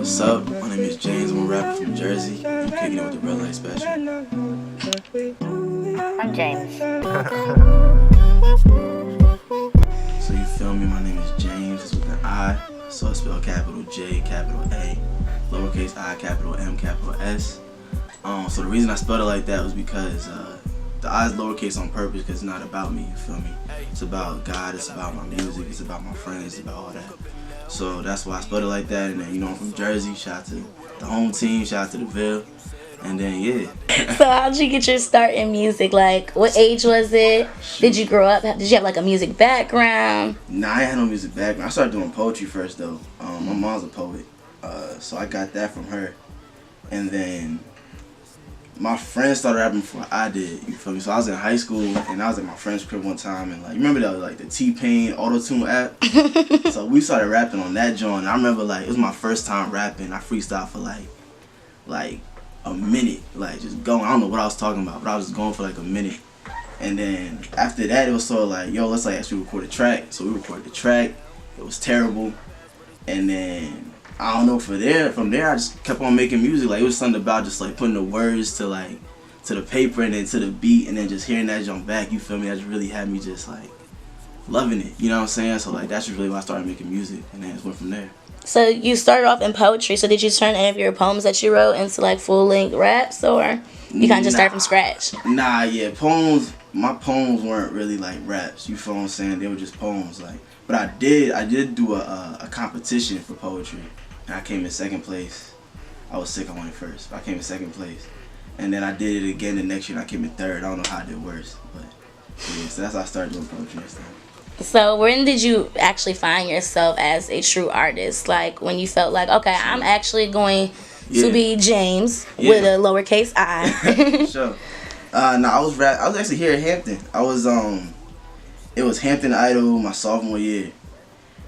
What's up? My name is JAiMS. I'm a rapper from Jersey. I'm kicking it with the Red Light Special. I'm JAiMS. So you feel me? My name is JAiMS. It's with an I. So I spell capital J, capital A, lowercase I, capital M, capital S. So the reason I spelled it like that was because the I is lowercase on purpose because it's not about me, you feel me? It's about God, it's about my music, it's about my friends, it's about all that. So that's why I spelled it like that. And then, I'm from Jersey. Shout out to the home team, shout out to the Ville. And then, yeah. So how'd you get your start in music? Like, what age was it? Did you grow up? Did you have like a music background? Nah, I had no music background. I started doing poetry first though. My mom's a poet, so I got that from her. And then my friends started rapping before I did. You feel me? So I was in high school and I was at my friend's crib one time and you remember that the T-Pain auto-tune app? So we started rapping on that joint. I remember it was my first time rapping. I freestyled for like a minute, just going. I don't know what I was talking about, but I was just going for a minute. And then after that, it was sort of yo, let's actually record a track. So we recorded the track. It was terrible. And then I don't know, from there I just kept on making music. It was something about just putting the words to the paper and then to the beat and then just hearing that jump back, you feel me? That just really had me just loving it, you know what I'm saying? So that's just really why I started making music and then it just went from there. So you started off in poetry. So did you turn any of your poems that you wrote into full-length raps, or you kind of just start from scratch? Nah, yeah, my poems weren't really raps, you feel what I'm saying? They were just poems, but I did do a competition for poetry, and I came in second place. I was sick, I went first, but I came in second place. And then I did it again the next year, and I came in third. I don't know how I did worse, but yeah, so that's how I started doing poetry and stuff. So when did you actually find yourself as a true artist? When you felt okay, I'm actually going to be JAiMS with a lowercase I. Sure. I was actually here at Hampton. It was Hampton Idol my sophomore year,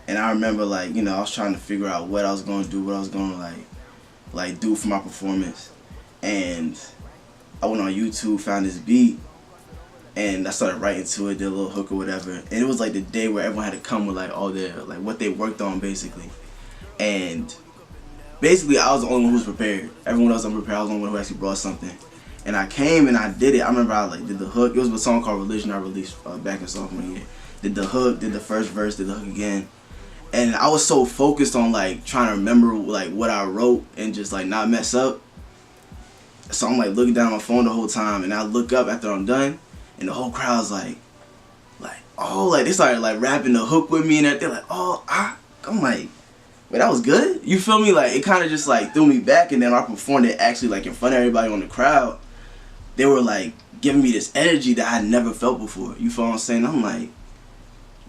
and I remember I was trying to figure out what I was going to do, what I was going to do for my performance, and I went on YouTube, found this beat. And I started writing to it, did a little hook or whatever. And it was the day where everyone had to come with all their, what they worked on basically. And basically I was the only one who was prepared. Everyone else was unprepared. I was the only one who actually brought something. And I came and I did it. I remember I did the hook. It was a song called Religion I released back in sophomore year. Did the hook, did the first verse, did the hook again. And I was so focused on trying to remember what I wrote and just not mess up. So I'm looking down at my phone the whole time, and I look up after I'm done. And the whole crowd's they started rapping the hook with me and everything. I'm wait, that was good? You feel me? It kind of just threw me back. And then I performed it actually in front of everybody on the crowd. They were giving me this energy that I had never felt before. You feel what I'm saying? I'm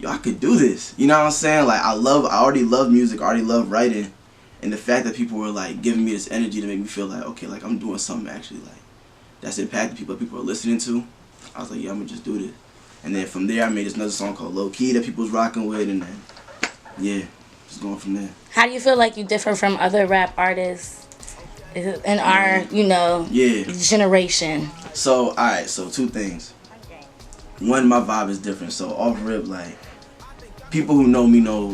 yo, I could do this. You know what I'm saying? I already love music, I already love writing. And the fact that people were giving me this energy to make me feel okay, I'm doing something actually that's impacting people are listening to. I was yeah, I'm gonna just do this. And then from there, I made this another song called Low Key that people was rocking with, and then, yeah, just going from there. How do you feel you differ from other rap artists in our, generation? So, alright, so two things. One, my vibe is different. So, off rip, people who know me know,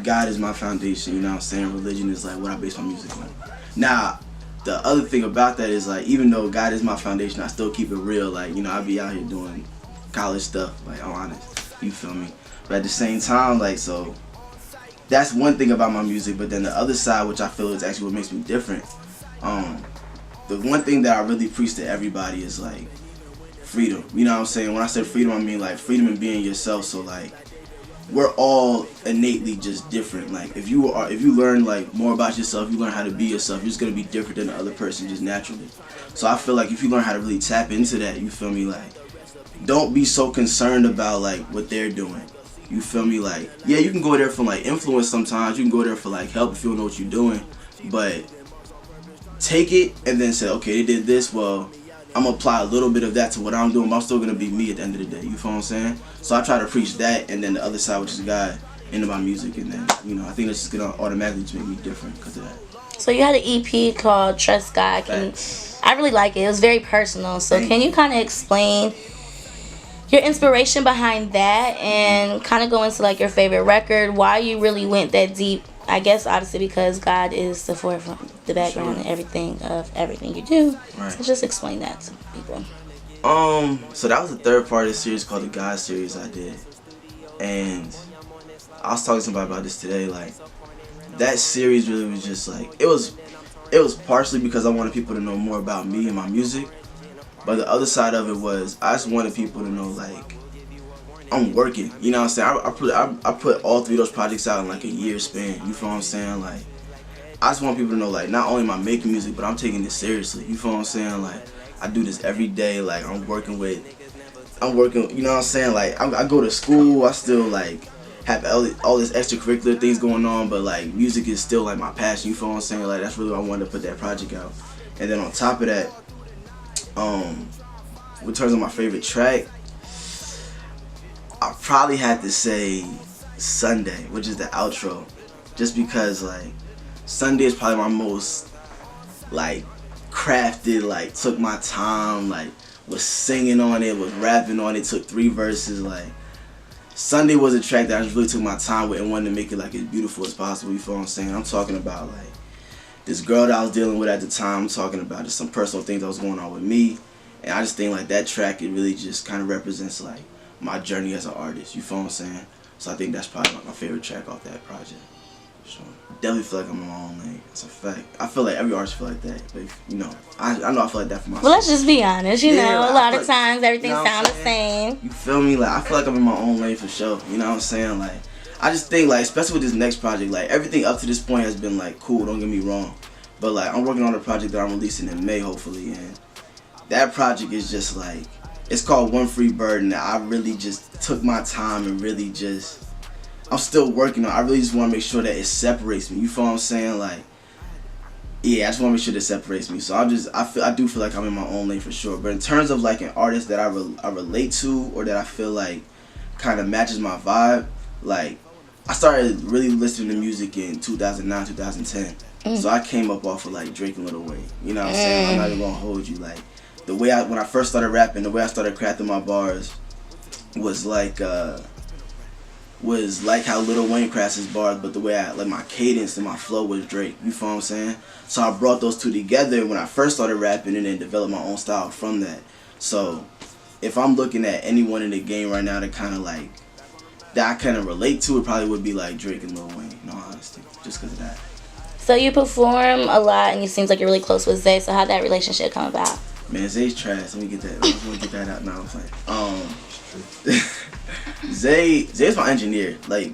God is my foundation, you know what I'm saying? Religion is, what I base my music on. Now, the other thing about that is even though God is my foundation, I still keep it real. I be out here doing college stuff. I'm honest. You feel me? But at the same time, so that's one thing about my music. But then the other side, which I feel is actually what makes me different. The one thing that I really preach to everybody is freedom. You know what I'm saying? When I say freedom, I mean freedom in being yourself. So we're all innately just different. If you learn more about yourself, you learn how to be yourself, you're just gonna be different than the other person just naturally. So I feel if you learn how to really tap into that, you feel me, don't be so concerned about what they're doing. You feel me? Yeah, you can go there for influence sometimes, you can go there for help if you don't know what you're doing, but take it and then say, okay, they did this, well, I'm gonna apply a little bit of that to what I'm doing, but I'm still gonna be me at the end of the day. You feel what I'm saying? So I try to preach that, and then the other side, which is God, into my music, and then I think that's just gonna automatically just make me different because of that. So you had an EP called Truscott. I really like it. It was very personal. So can you kind of explain your inspiration behind that and kind of go into your favorite record, why you really went that deep I guess obviously because God is the forefront, the background, and everything of everything you do. Right. So just explain that to people. So that was the third part of the series called the God series I did, and I was talking to somebody about this today. Like, that series really was just like it was partially because I wanted people to know more about me and my music, but the other side of it was I just wanted people to know, like, I'm working. You know what I'm saying? I put all three of those projects out in like a year span. You feel what I'm saying? Like, I just want people to know, like, not only am I making music, but I'm taking this seriously. You feel what I'm saying? Like, I do this every day. Like, I'm working, you know what I'm saying? Like, I go to school. I still, like, have all this extracurricular things going on, but, like, music is still, like, my passion. You feel what I'm saying? Like, that's really why I wanted to put that project out. And then on top of that, in terms of my favorite track, I probably had to say Sunday, which is the outro, just because, like, Sunday is probably my most, like, crafted, like, took my time, like, was singing on it, was rapping on it, took 3 verses. Like, Sunday was a track that I just really took my time with and wanted to make it, like, as beautiful as possible. You feel what I'm saying? I'm talking about, like, this girl that I was dealing with at the time. I'm talking about just some personal things that was going on with me, and I just think, like, that track, it really just kind of represents, like, my journey as an artist. You feel what I'm saying? So I think that's probably, like, my favorite track off that project. Sure. Definitely feel like I'm in my own lane. That's a fact. I feel like every artist feel like that. But, you know, I know I feel like that for myself. Well, let's just be honest. You know, a lot of times everything sounds the same. You feel me? Like, I feel like I'm in my own lane for sure. You know what I'm saying? Like, I just think, like, especially with this next project, like, everything up to this point has been, like, cool. Don't get me wrong. But, like, I'm working on a project that I'm releasing in May, hopefully. And that project is just, like, it's called One Free Bird. And I really just took my time and really just... I'm still working on it. I really just want to make sure that it separates me. You feel what I'm saying? Like, yeah, I just want to make sure that it separates me. So I do feel like I'm in my own lane for sure. But in terms of, like, an artist that I relate to, or that I feel like kind of matches my vibe, like, I started really listening to music in 2009, 2010. So I came up off of, like, Drake and Lil Wayne. You know what I'm saying? I'm not even gonna hold you. Like, the way when I first started rapping, the way I started crafting my bars was like how Lil Wayne crafts his bars, but the way my cadence and my flow was Drake. You feel what I'm saying? So I brought those two together when I first started rapping, and then developed my own style from that. So if I'm looking at anyone in the game right now that kind of like that I kind of relate to, it probably would be like Drake and Lil Wayne. In all honesty, just because of that. So you perform a lot, and it seems like you're really close with Zay. So how'd that relationship come about? Man, Zay's trash. Let me get that out now. I'm playing. Zay's my engineer. Like,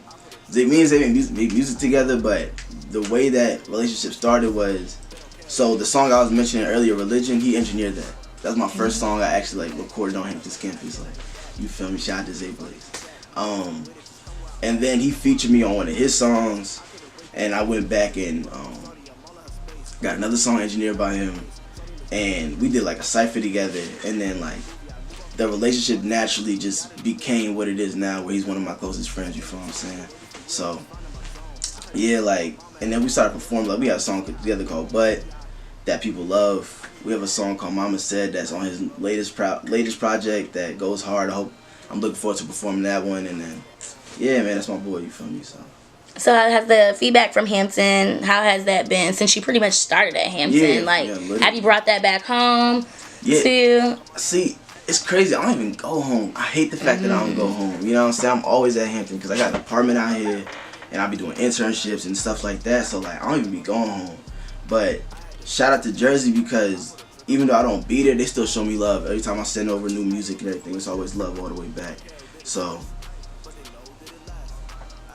me and Zay make music together, but the way that relationship started was, so the song I was mentioning earlier, Religion, he engineered that. That was my first song I actually, like, recorded on Hampton's campus. Like, you feel me? Shout out to Zay Blaze. And then he featured me on one of his songs, and I went back and got another song engineered by him, and we did, like, a cypher together, and then, like, the relationship naturally just became what it is now, where he's one of my closest friends. You feel what I'm saying? So, yeah, like, and then we started performing. Like, we had a song together called But that people love. We have a song called Mama Said that's on his latest project that goes hard. I'm looking forward to performing that one. And then, yeah, man, that's my boy. You feel me? So how has the feedback from Hampton, how has that been since you pretty much started at Hampton? Have you brought that back home too? See, it's crazy. I don't even go home. I hate the fact that I don't go home. You know what I'm saying? I'm always at Hampton because I got an apartment out here, and I be doing internships and stuff like that. So, like, I don't even be going home. But shout out to Jersey, because even though I don't be there, they still show me love. Every time I send over new music and everything, it's always love all the way back. So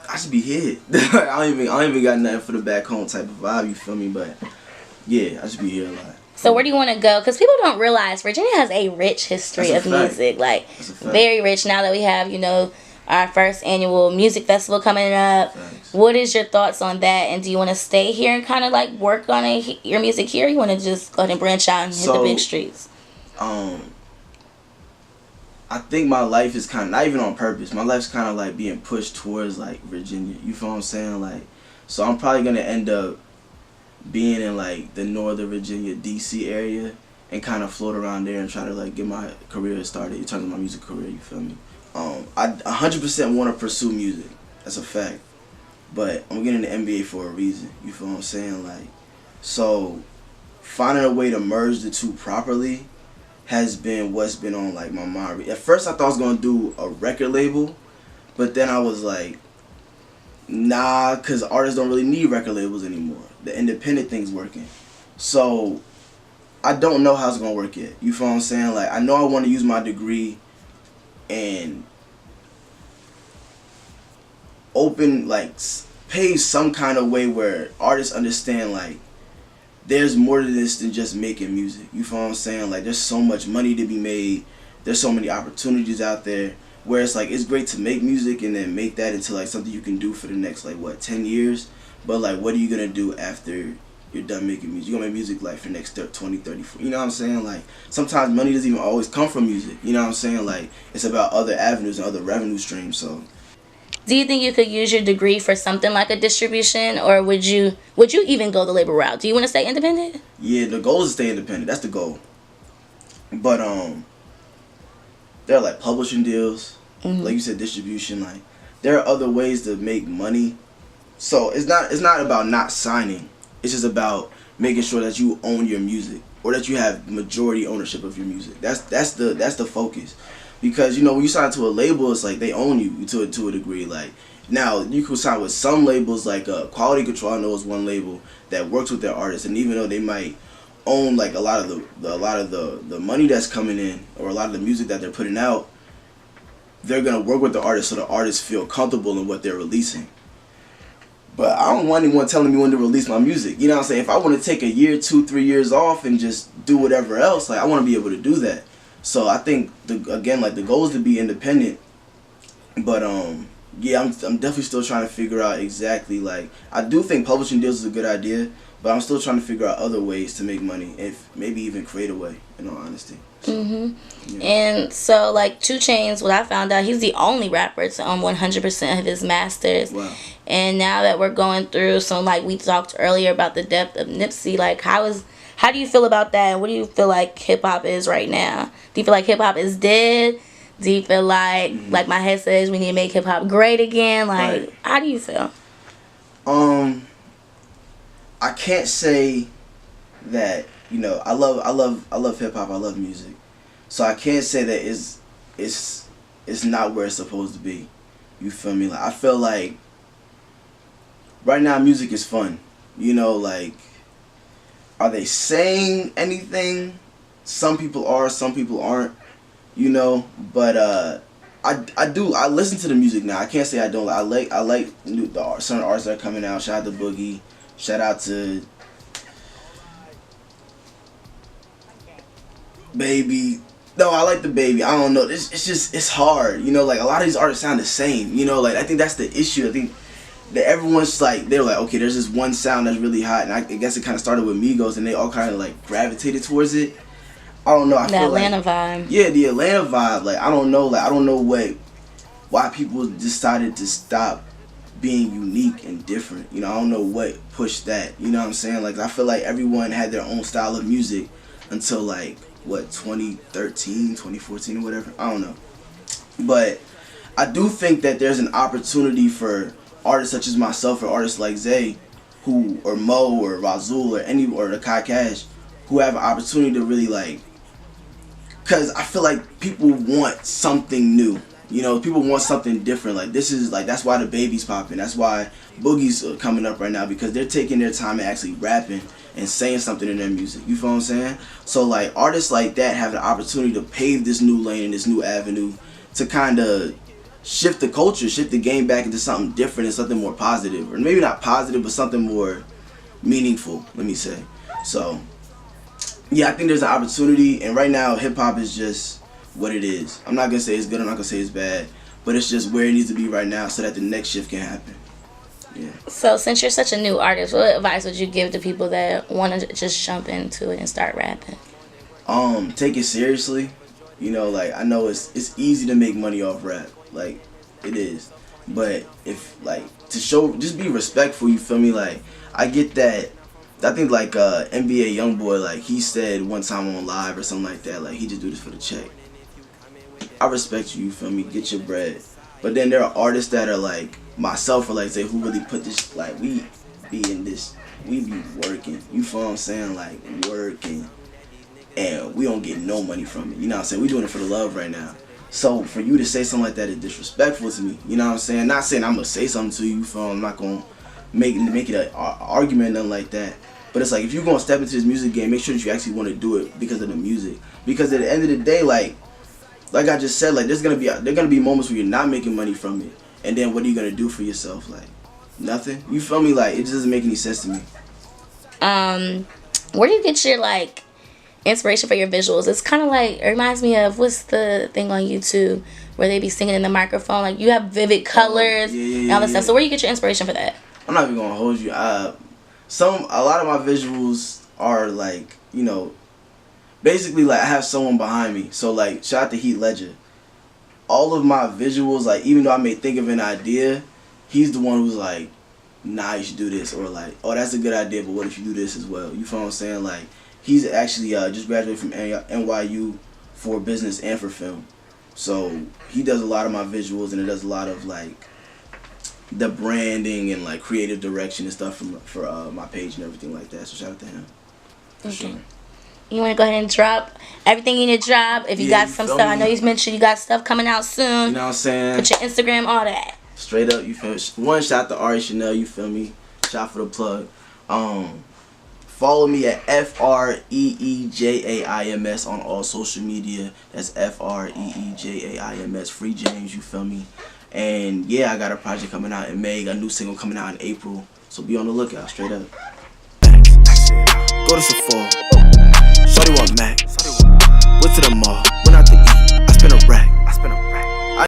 I should be here. I don't even got nothing for the back home type of vibe. You feel me? But yeah, I should be here a lot. So where do you want to go? Because people don't realize Virginia has a rich history of music. Like, very rich. Now that we have, you know, our first annual music festival coming up. Thanks. What is your thoughts on that? And do you want to stay here and kind of like work on your music here? Or you want to just go ahead and branch out and hit the big streets? I think my life is kind of, not even on purpose, my life's kind of like being pushed towards like Virginia. You feel what I'm saying? Like, so I'm probably going to end up being in like the Northern Virginia, DC area, and kind of float around there and try to like get my career started in terms of my music career. You feel me? I 100% want to pursue music. That's a fact. but I'm getting the NBA for a reason. You feel what I'm saying? Like, so finding a way to merge the two properly has been what's been on like my mind. At first, I thought I was gonna do a record label, but then I was like, nah, because artists don't really need record labels anymore. The independent thing's working. So I don't know how it's gonna work yet. You feel what I'm saying? Like, I know I want to use my degree and open, like, pave some kind of way where artists understand, like, there's more to this than just making music. You feel what I'm saying? Like, there's so much money to be made. There's so many opportunities out there where it's like, it's great to make music and then make that into like something you can do for the next like 10 years. But like, what are you gonna do after you're done making music? You're gonna make music like for the next 20, 30, 40. You know what I'm saying? Like, sometimes money doesn't even always come from music. You know what I'm saying? Like, it's about other avenues and other revenue streams. So Do you think you could use your degree for something like a distribution, or would you even go the label route? Do you want to stay independent? yeah, the goal is to stay independent. That's the goal. But there are like publishing deals, like you said, distribution. Like, there are other ways to make money. So it's not about not signing. It's just about making sure that you own your music, or that you have majority ownership of your music. That's the focus. Because, you know, when you sign to a label, it's like they own you to a degree. Like, now you can sign with some labels, like Quality Control. I know is one label that works with their artists, and even though they might own like a lot of the money that's coming in, or a lot of the music that they're putting out, they're gonna work with the artist so the artists feel comfortable in what they're releasing. But I don't want anyone telling me when to release my music. You know what I'm saying? If I want to take a year, 2, 3 years off and just do whatever else, like, I want to be able to do that. So I think the goal is to be independent. But yeah, I'm definitely still trying to figure out exactly, like, I do think publishing deals is a good idea, but I'm still trying to figure out other ways to make money, if maybe even create a way, in all honesty. Yeah. And so, like, 2 Chainz, what I found out, he's the only rapper to own 100% of his masters. Wow. And now that we're going through some, like, we talked earlier about the depth of Nipsey, like, how do you feel about that? And what do you feel like hip-hop is right now? Do you feel like hip-hop is dead? Do you feel like my head says, we need to make hip-hop great again? Like, right. How do you feel? I can't say that, you know, I love hip-hop, I love music. So I can't say that it's not where it's supposed to be. You feel me? Like, I feel like right now music is fun. You know, like, are they saying anything? Some people are, some people aren't, you know, but I listen to the music now. I can't say I don't. I like certain artists that are coming out. Shout out to Boogie. Shout out to Baby. No, I like the Baby. I don't know. It's hard. You know, like, a lot of these artists sound the same. You know, like, I think that's the issue. I think that everyone's like, they're like, okay, there's this one sound that's really hot, and I guess it kind of started with Migos, and they all kind of like gravitated towards it. I don't know. I feel Atlanta like, vibe. Yeah, the Atlanta vibe. Like, I don't know. Like, I don't know why people decided to stop being unique and different. You know, I don't know what pushed that. You know what I'm saying? Like, I feel like everyone had their own style of music until like 2013, 2014 or whatever. I don't know. But I do think that there's an opportunity for artists such as myself, or artists like Zay, or Mo, or Razul, or the Kai Cash, who have an opportunity to really, like, because I feel like people want something new. You know, people want something different. Like, this is, like, that's why the Baby's popping. That's why Boogie's coming up right now, because they're taking their time and actually rapping and saying something in their music. You feel what I'm saying? So, like, artists like that have the opportunity to pave this new lane and this new avenue to kind of shift the culture, shift the game back into something different and something more positive. Or maybe not positive, but something more meaningful, let me say. So, yeah, I think there's an opportunity, and right now hip-hop is just what it is. I'm not going to say it's good, I'm not going to say it's bad, but it's just where it needs to be right now so that the next shift can happen. Yeah. So, since you're such a new artist, what advice would you give to people that want to just jump into it and start rapping? Take it seriously. You know, like, I know it's easy to make money off rap. Like, it is. But if, like, just be respectful, you feel me? Like, I get that. I think, like, NBA Youngboy, like, he said one time on live or something like that, like, he just do this for the check. I respect you, you feel me? Get your bread. But then there are artists that are, like, myself or like say who really put this, like we be in this, we be working. You feel what I'm saying? Like working, and we don't get no money from it. You know what I'm saying? We doing it for the love right now. So for you to say something like that is disrespectful to me. You know what I'm saying? Not saying I'm gonna say something to you. You feel? I'm not gonna make it an argument, nothing like that. But it's like if you're gonna step into this music game, make sure that you actually want to do it because of the music. Because at the end of the day, like I just said, like there gonna be moments where you're not making money from it, and then what are you gonna do for yourself? Like nothing. You feel me? Like it just doesn't make any sense to me. Where do you get your like inspiration for your visuals? It's kind of like, it reminds me of, what's the thing on YouTube where they be singing in the microphone? Like you have vivid colors and all this stuff. So where do you get your inspiration for that? I'm not even gonna hold you. A lot of my visuals are like, you know, basically like I have someone behind me. So like shout out to Heath Ledger. All of my visuals, like even though I may think of an idea, he's the one who's like, nah, you should do this, or like, oh, that's a good idea, but what if you do this as well? You feel what I'm saying? Like he's actually just graduated from NYU for business and for film. So he does a lot of my visuals, and it does a lot of like the branding and like creative direction and stuff for my page and everything like that. So shout out to him. For sure. You want to go ahead and drop everything you need to drop? If you got some stuff, I know you mentioned you got stuff coming out soon. You know what I'm saying? Put your Instagram, all that. Straight up, you feel me? One, shout out to Ari Chanel, you feel me? Shout for the plug. Follow me at FREEJAIMS on all social media. That's FREEJAIMS. Free JAiMS, you feel me? And yeah, I got a project coming out in May. Got a new single coming out in April. So be on the lookout, straight up. Go to Sephora. Shorty want Mac. Went to the mall.